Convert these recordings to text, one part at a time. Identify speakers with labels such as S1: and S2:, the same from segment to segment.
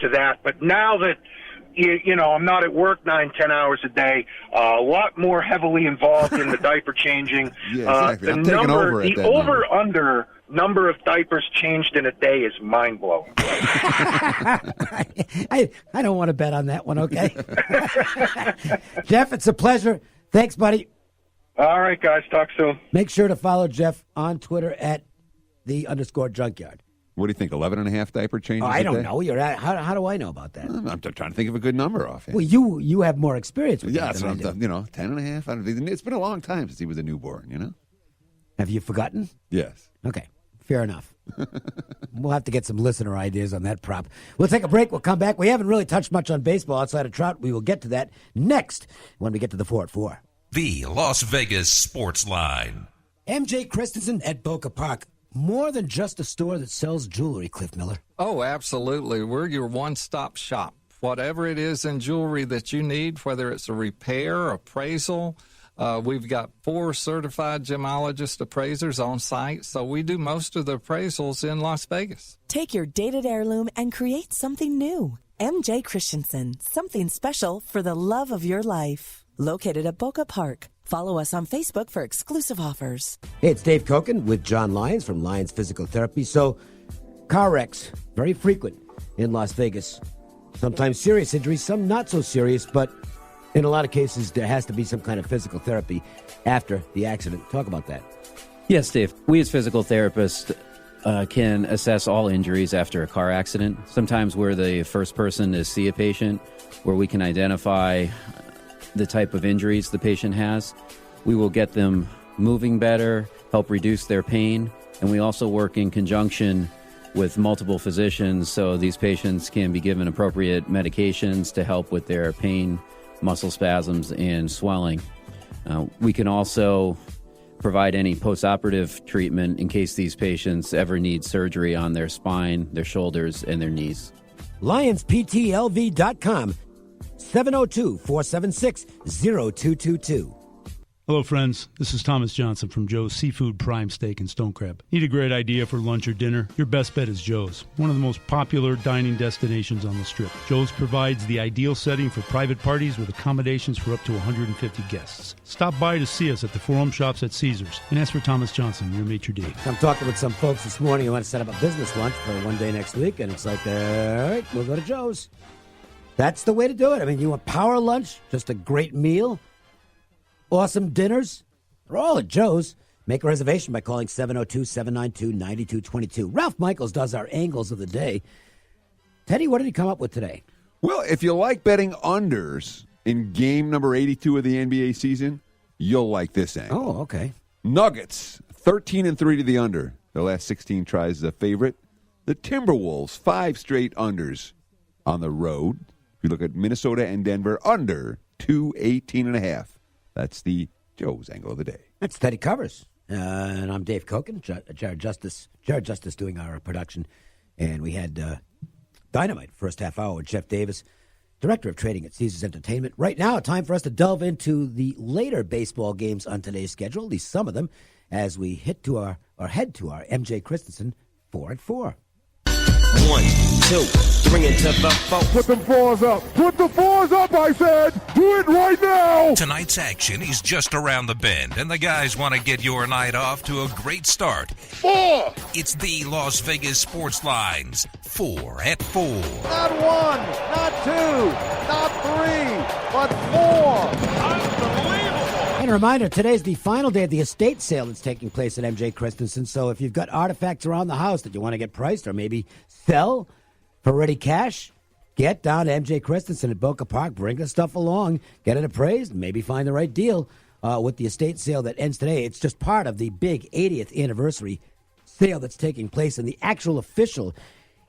S1: to that. But now that, I'm not at work 9-10 hours a day, a lot more heavily involved in the diaper changing.
S2: Yeah, exactly. I'm taking over at that
S1: over-under number of diapers changed in a day is mind-blowing.
S3: I don't want to bet on that one, okay? Jeff, it's a pleasure. Thanks, buddy.
S1: All right, guys. Talk soon.
S3: Make sure to follow Jeff on Twitter at @the_junkyard.
S2: What do you think, 11.5 diaper changes
S3: I don't
S2: a day?
S3: know. How do I know about that?
S2: I'm trying to think of a good number off.
S3: Well, you have more experience with that than I do.
S2: 10.5. I don't think it's been a long time since he was a newborn,
S3: Have you forgotten?
S2: Yes.
S3: Okay, fair enough. We'll have to get some listener ideas on that prop. We'll take a break. We'll come back. We haven't really touched much on baseball outside of Trout. We will get to that next when we get to the 4 at 4.
S4: The Las Vegas Sportsline.
S3: MJ Christensen at Boca Park. More than just a store that sells jewelry, Cliff Miller.
S5: Oh, absolutely. We're your one-stop shop. Whatever it is in jewelry that you need, whether it's a repair, appraisal, we've got 4 certified gemologist appraisers on site, so we do most of the appraisals in Las Vegas.
S6: Take your dated heirloom and create something new. MJ Christensen, something special for the love of your life. Located at Boca Park. Follow us on Facebook for exclusive offers.
S3: Hey, it's Dave Koken with John Lyons from Lyons Physical Therapy. So, car wrecks, very frequent in Las Vegas. Sometimes serious injuries, some not so serious, but in a lot of cases, there has to be some kind of physical therapy after the accident. Talk about that.
S7: Yes, Dave. We as physical therapists can assess all injuries after a car accident. Sometimes we're the first person to see a patient, where we can identify the type of injuries the patient has. We will get them moving better, help reduce their pain, and we also work in conjunction with multiple physicians so these patients can be given appropriate medications to help with their pain, muscle spasms, and swelling. We can also provide any postoperative treatment in case these patients ever need surgery on their spine, their shoulders, and their knees.
S3: LionsPTLV.com. 702-476-0222.
S8: Hello, friends. This is Thomas Johnson from Joe's Seafood Prime Steak and Stone Crab. Need a great idea for lunch or dinner? Your best bet is Joe's, one of the most popular dining destinations on the Strip. Joe's provides the ideal setting for private parties with accommodations for up to 150 guests. Stop by to see us at the Forum Shops at Caesars and ask for Thomas Johnson, your maitre d'.
S3: I'm talking with some folks this morning who want to set up a business lunch for one day next week, and it's like, all right, we'll go to Joe's. That's the way to do it. I mean, you want power lunch, just a great meal, awesome dinners. They're all at Joe's. Make a reservation by calling 702-792-9222. Ralph Michaels does our angles of the day. Teddy, what did he come up with today?
S2: Well, if you like betting unders in game number 82 of the NBA season, you'll like this angle.
S3: Oh, okay.
S2: Nuggets, 13-3 to the under. The last 16 tries as a favorite. The Timberwolves, 5 straight unders on the road. If you look at Minnesota and Denver, under 218.5. That's the Joe's angle of the day.
S3: That's Teddy Covers. And I'm Dave Koken, Jared Justice doing our production. And we had Dynamite first half hour with Jeff Davis, Director of Trading at Caesars Entertainment. Right now, time for us to delve into the later baseball games on today's schedule, at least some of them, as we head to our MJ Christensen 4 at 4.
S9: 1, 2, 3 into the 4.
S10: Put the fours up. Put the fours up, I said. Do it right now.
S4: Tonight's action is just around the bend, and the guys want to get your night off to a great start.
S10: 4.
S4: It's the Las Vegas Sportsline's 4 at 4.
S10: Not 1, not 2, not 3, but 4. Unbelievable.
S3: And a reminder, today's the final day of the estate sale that's taking place at MJ Christensen. So if you've got artifacts around the house that you want to get priced or maybe sell for ready cash, get down to MJ Christensen at Boca Park. Bring the stuff along. Get it appraised. Maybe find the right deal with the estate sale that ends today. It's just part of the big 80th anniversary sale that's taking place. And the actual official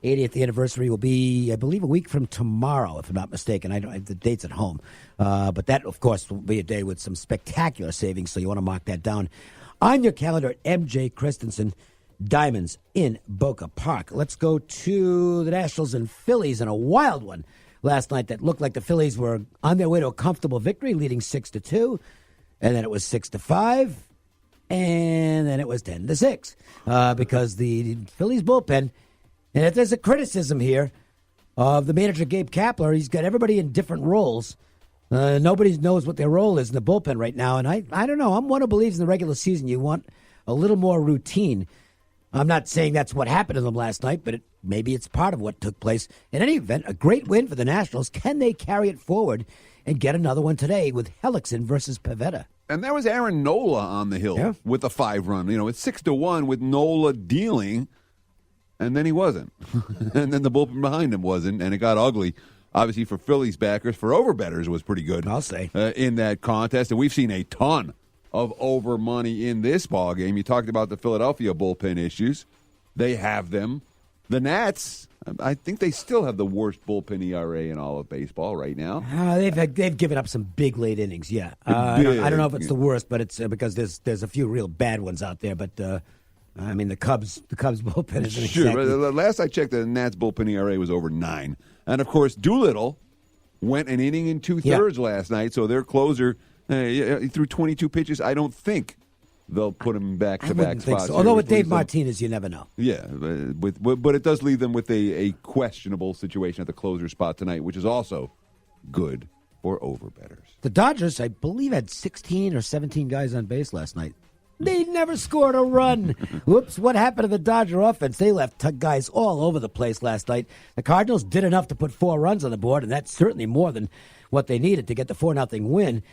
S3: 80th anniversary will be, I believe, a week from tomorrow, if I'm not mistaken. I don't have the dates at home. But that, of course, will be a day with some spectacular savings, so you want to mark that down on your calendar at MJ Christensen Diamonds in Boca Park. Let's go to the Nationals and Phillies in a wild one last night that looked like the Phillies were on their way to a comfortable victory, leading 6-2, and then it was 6-5, and then it was 10-6 because the Phillies bullpen. And if there's a criticism here, of the manager, Gabe Kapler. He's got everybody in different roles. Nobody knows what their role is in the bullpen right now. And I don't know. I'm one who believes in the regular season you want a little more routine. I'm not saying that's what happened to them last night, but maybe it's part of what took place. In any event, a great win for the Nationals. Can they carry it forward and get another one today with Hellickson versus Pivetta?
S2: And that was Aaron Nola on the hill with a 5-run. It's 6-1 with Nola dealing, and then he wasn't. And then the bullpen behind him wasn't, and it got ugly. Obviously, for Phillies backers, for over-bettors was pretty good.
S3: I'll say.
S2: In that contest. And we've seen a ton of over money in this ballgame. You talked about the Philadelphia bullpen issues. They have them. The Nats, I think they still have the worst bullpen ERA in all of baseball right now.
S3: They've given up some big late innings, yeah. I don't know if it's the worst, but it's because there's a few real bad ones out there. But, the Cubs bullpen isn't exactly.
S2: But last I checked, the Nats bullpen ERA was over 9. And, of course, Doolittle went an inning and 2/3 last night, so their closer threw 22 pitches. I don't think they'll put him back-to-back spots.
S3: So. Although with Dave Martinez, you never know.
S2: Yeah, but it does leave them with a questionable situation at the closer spot tonight, which is also good for over-bettors.
S3: The Dodgers, I believe, had 16 or 17 guys on base last night. They never scored a run. Whoops, what happened to the Dodger offense? They left guys all over the place last night. The Cardinals did enough to put 4 runs on the board, and that's certainly more than what they needed to get the 4-0 win.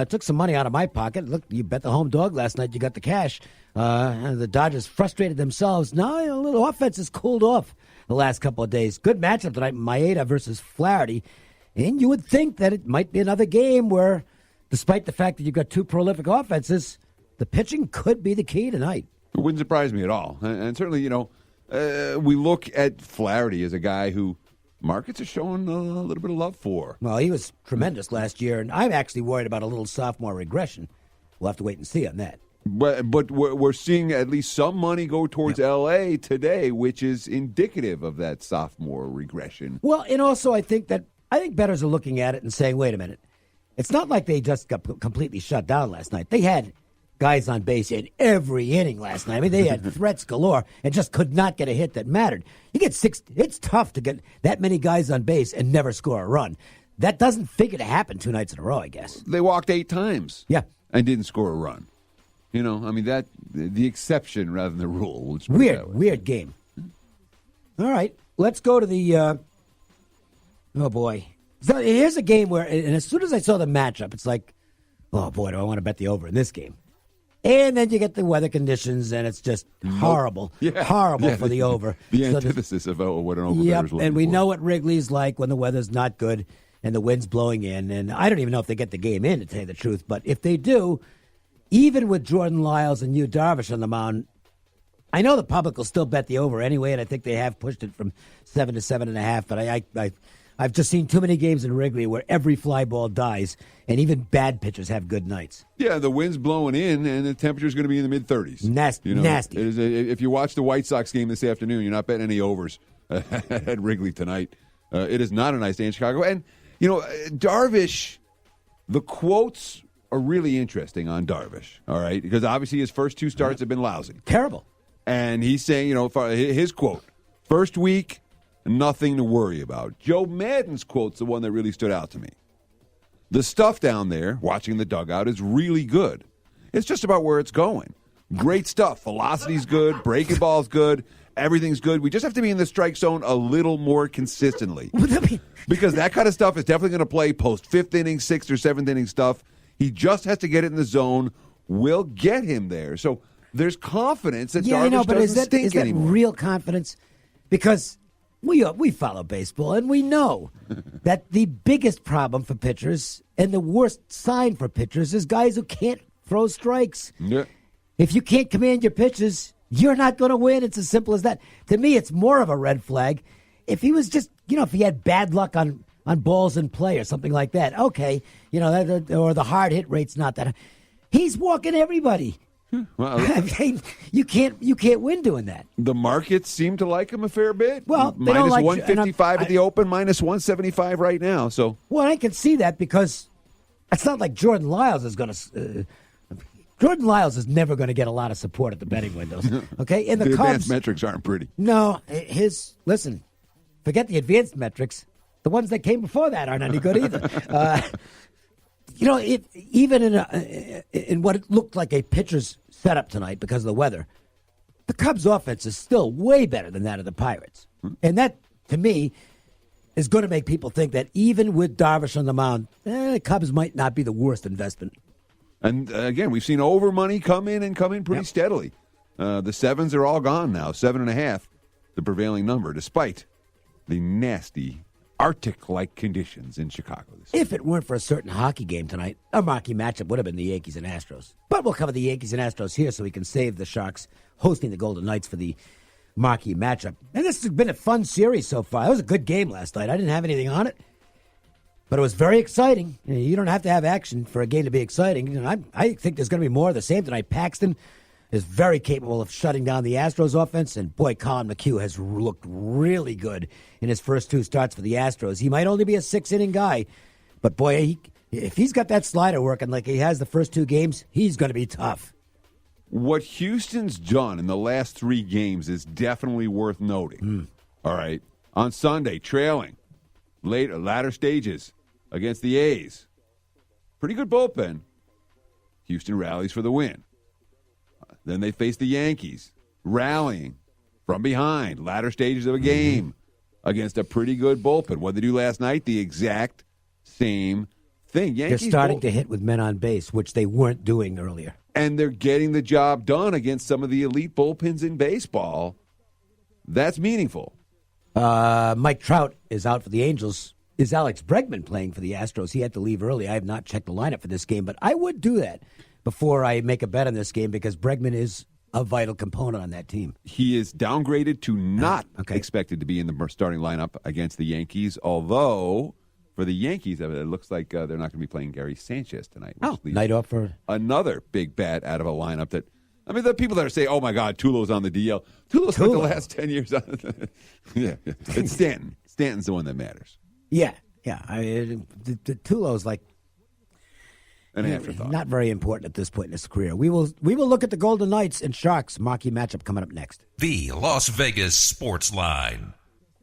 S3: Took some money out of my pocket. Look, you bet the home dog last night. You got the cash. And the Dodgers frustrated themselves. Now, a little offense has cooled off the last couple of days. Good matchup tonight, Maeda versus Flaherty. And you would think that it might be another game where, despite the fact that you've got 2 prolific offenses, the pitching could be the key tonight.
S2: It wouldn't surprise me at all. And certainly, we look at Flaherty as a guy who markets are showing a little bit of love for.
S3: Well, he was tremendous last year, and I'm actually worried about a little sophomore regression. We'll have to wait and see on that.
S2: But we're seeing at least some money go towards L.A. today, which is indicative of that sophomore regression.
S3: Well, and also I think bettors are looking at it and saying, wait a minute. It's not like they just got completely shut down last night. They had guys on base in every inning last night. I mean, they had threats galore and just could not get a hit that mattered. You get 6. It's tough to get that many guys on base and never score a run. That doesn't figure to happen 2 nights in a row, I guess.
S2: They walked 8 times.
S3: Yeah.
S2: And didn't score a run. That the exception rather than the rule.
S3: Weird game. All right, let's go to the. Oh boy, so here's a game where, and as soon as I saw the matchup, it's like, oh boy, do I want to bet the over in this game? And then you get the weather conditions, and it's just horrible, horrible for the over.
S2: The antithesis of what an over bettor is looking
S3: and we
S2: for.
S3: know what Wrigley's like when the weather's not good and the wind's blowing in. And I don't even know if they get the game in, to tell you the truth. But if they do, even with Jordan Lyles and Yu Darvish on the mound, I know the public will still bet the over anyway, and I think they have pushed it from 7 to 7.5. But I've just seen too many games in Wrigley where every fly ball dies, and even bad pitchers have good nights.
S2: Yeah, the wind's blowing in, and the temperature's going to be in the mid-30s.
S3: Nasty.
S2: If you watch the White Sox game this afternoon, you're not betting any overs at Wrigley tonight. It is not a nice day in Chicago. And, Darvish, the quotes are really interesting on Darvish, all right? Because obviously his first 2 starts have been lousy.
S3: Terrible.
S2: And he's saying, his quote, first week, nothing to worry about. Joe Madden's quote's the one that really stood out to me. The stuff down there, watching the dugout, is really good. It's just about where it's going. Great stuff. Velocity's good. Breaking ball's good. Everything's good. We just have to be in the strike zone a little more consistently. Because that kind of stuff is definitely going to play post 5th inning, 6th or 7th inning stuff. He just has to get it in the zone. We'll get him there. So there's confidence that Darvish doesn't stink anymore.
S3: Is that real confidence? Because we follow baseball, and we know that the biggest problem for pitchers and the worst sign for pitchers is guys who can't throw strikes.
S2: Yeah.
S3: If you can't command your pitches, you're not going to win. It's as simple as that. To me, it's more of a red flag. If he was just, if he had bad luck on balls in play or something like that, okay, or the hard hit rate's not that high. He's walking everybody.
S2: Well,
S3: you can't win doing that.
S2: The markets seem to like him a fair bit.
S3: Well, they
S2: minus
S3: don't like
S2: 155 at the open, minus 175 right now. So,
S3: well, I can see that because it's not like Jordan Lyles is going to. Jordan Lyles is never going to get a lot of support at the betting windows. Okay, and the Cubs
S2: advanced metrics aren't pretty.
S3: No, forget the advanced metrics. The ones that came before that aren't any good either. Even in what it looked like a pitcher's setup tonight because of the weather, the Cubs' offense is still way better than that of the Pirates. And that, to me, is going to make people think that even with Darvish on the mound, the Cubs might not be the worst investment.
S2: And again, we've seen over money come in pretty steadily. The sevens are all gone now, 7.5, the prevailing number, despite the nasty Arctic-like conditions in Chicago.
S3: If it weren't for a certain hockey game tonight, a marquee matchup would have been the Yankees and Astros. But we'll cover the Yankees and Astros here so we can save the Sharks hosting the Golden Knights for the marquee matchup. And this has been a fun series so far. It was a good game last night. I didn't have anything on it, but it was very exciting. You don't have to have action for a game to be exciting. I think there's going to be more of the same tonight. Paxton is very capable of shutting down the Astros offense, and boy, Colin McHugh has looked really good in his first 2 starts for the Astros. He might only be a 6-inning guy, but boy, if he's got that slider working like he has the first 2 games, he's going to be tough.
S2: What Houston's done in the last 3 games is definitely worth noting. All right. On Sunday, trailing, latter stages against the A's. Pretty good bullpen. Houston rallies for the win. Then they face the Yankees, rallying from behind, latter stages of a game against a pretty good bullpen. What did they do last night? The exact same thing. Yankees
S3: They're starting to hit with men on base, which they weren't doing earlier.
S2: And they're getting the job done against some of the elite bullpens in baseball. That's meaningful.
S3: Mike Trout is out for the Angels. Is Alex Bregman playing for the Astros? He had to leave early. I have not checked the lineup for this game, but I would do that before I make a bet on this game because Bregman is a vital component on that team.
S2: He is downgraded to not expected to be in the starting lineup against the Yankees, although for the Yankees, it looks like they're not going to be playing Gary Sanchez tonight.
S3: Night off for
S2: another big bat out of a lineup that, I mean, the people that are saying, oh, my God, Tulo's on the DL. Tulo spent the last 10 years on it. Yeah. It's Stanton. Stanton's the one that matters.
S3: Yeah. The Tulo's like
S2: an afterthought.
S3: Not very important at this point in his career. We will look at the Golden Knights and Sharks marquee matchup coming up next.
S4: The Las Vegas Sportsline.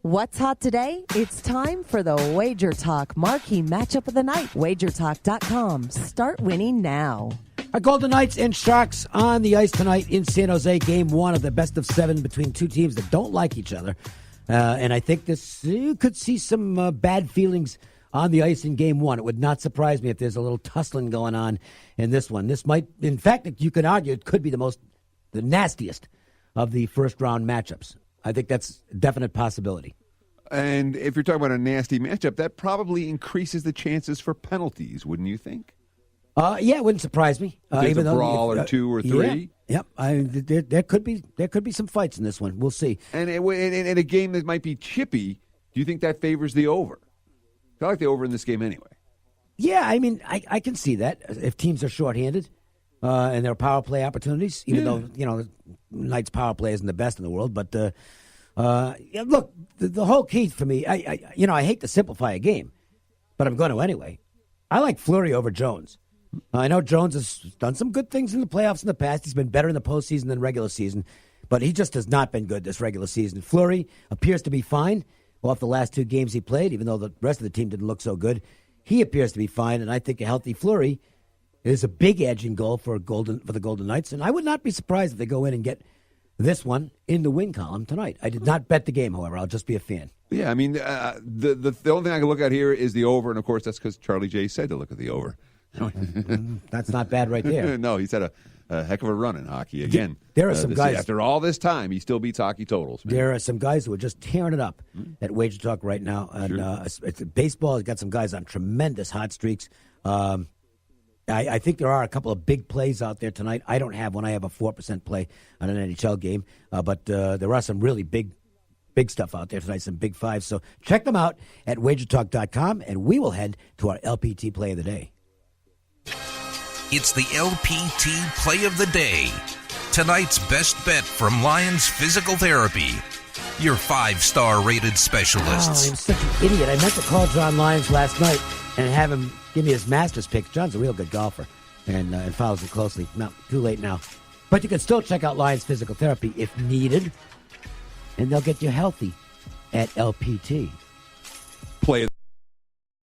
S6: What's hot today? It's time for the Wager Talk Marquee Matchup of the Night. WagerTalk.com. Start winning now.
S3: Our Golden Knights and Sharks on the ice tonight in San Jose. Game 1 of the best of 7 between 2 teams that don't like each other. And I think you could see some bad feelings on the ice in Game 1. It would not surprise me if there's a little tussling going on in this one. This might, in fact, you could argue it could be the nastiest of the first-round matchups. I think that's a definite possibility.
S2: And if you're talking about a nasty matchup, that probably increases the chances for penalties, wouldn't you think?
S3: Yeah, it wouldn't surprise me.
S2: There's a brawl or 2 or 3.
S3: Yep. There could be some fights in this one. We'll see.
S2: And in a game that might be chippy, do you think that favors the over? I like the over in this game anyway.
S3: Yeah, I mean, I can see that if teams are shorthanded and there are power play opportunities, even though Knights' power play isn't the best in the world. But look, the whole key for me, I hate to simplify a game, but I'm going to anyway. I like Fleury over Jones. I know Jones has done some good things in the playoffs in the past. He's been better in the postseason than regular season, but he just has not been good this regular season. Fleury appears to be fine off the last 2 games he played, even though the rest of the team didn't look so good. He appears to be fine, and I think a healthy Fleury is a big edge in goal for the Golden Knights, and I would not be surprised if they go in and get this one in the win column tonight. I did not bet the game, however. I'll just be a fan.
S2: Yeah, I mean, the only thing I can look at here is the over, and of course that's because Charlie J said to look at the over.
S3: That's not bad right there.
S2: No, he's had a heck of a run in hockey. Again,
S3: there are some guys.
S2: After all this time, he still beats hockey totals. Man.
S3: There are some guys who are just tearing it up at Wager Talk right now. And it's baseball has got some guys on tremendous hot streaks. I think there are a couple of big plays out there tonight. I don't have one. I have a 4% play on an NHL game. But there are some really big stuff out there tonight, some big fives. So check them out at WagerTalk.com, and we will head to our LPT play of the day.
S4: It's the LPT Play of the Day. Tonight's best bet from Lions Physical Therapy. Your 5-star rated specialists.
S3: Oh, I'm such an idiot. I meant to call John Lyons last night and have him give me his Masters picks. John's a real good golfer and follows him closely. No, too late now. But you can still check out Lions Physical Therapy if needed, and they'll get you healthy at LPT.